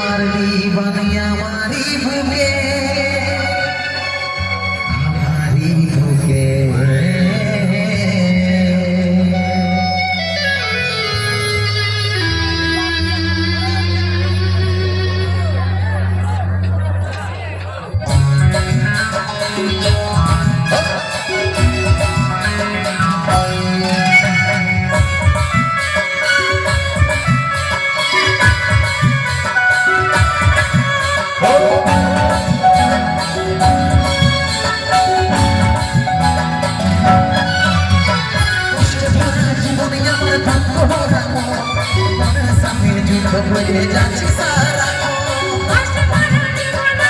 मारली बनिया मारी भूखे हमारी भूखे बजे जाची सारा कष्ट भरा जीवन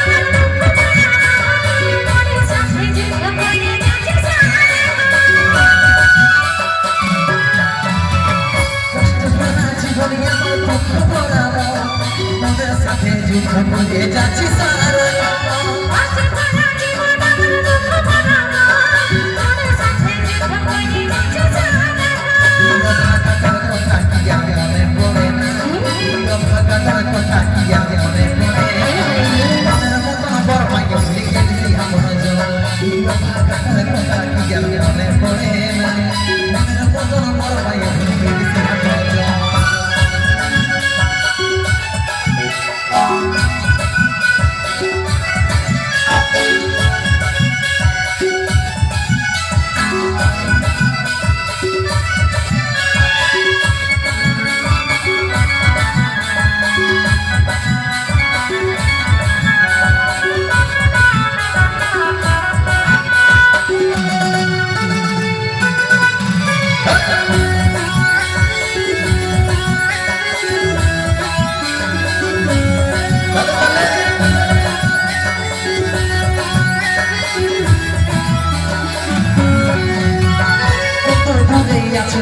मोरे साथे जुट बजे जाची सारा कष्ट भरा जीवन আমার দুঃখ ভরা মোরে साथे जुट बजे जाची सारा कष्ट भरा जीवन আমার দুঃখ ভরা মোরে साथे जुट बजे जाची सारा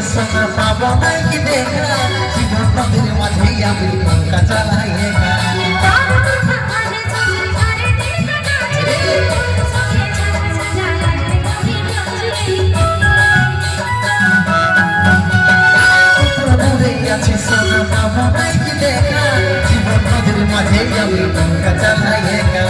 सोना पाबो नहीं कि देखा जीवन नदीर माझे आमी नौका चलाएगा सोना पाबो नहीं कि देखा जीवन नदीर माझे आमी नौका चलाएगा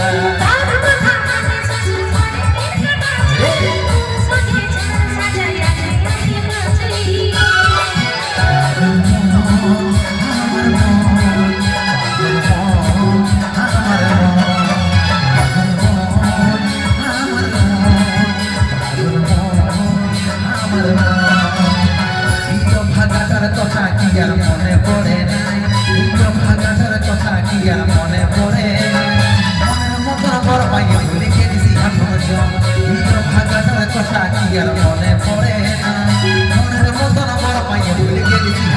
মনে পড়ে নাই ভাগাটার কথা কি আর মনে পড়ে মনের মতো বড় পাইয়ে ভুলে গেছি ভাগাটার কথা কি আর মনে পড়ে না মনের মতো বড় পাইয়ে ভুলে গেছি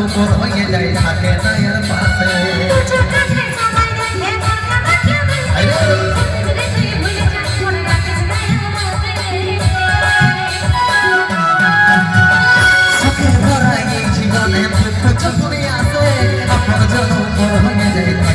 উপর হয়ে যায় থাকে না এর পাশে সুখে ভরা এই জীবনে দুঃখ যখনই আসে আপনার জন্য উপর হয়ে যায়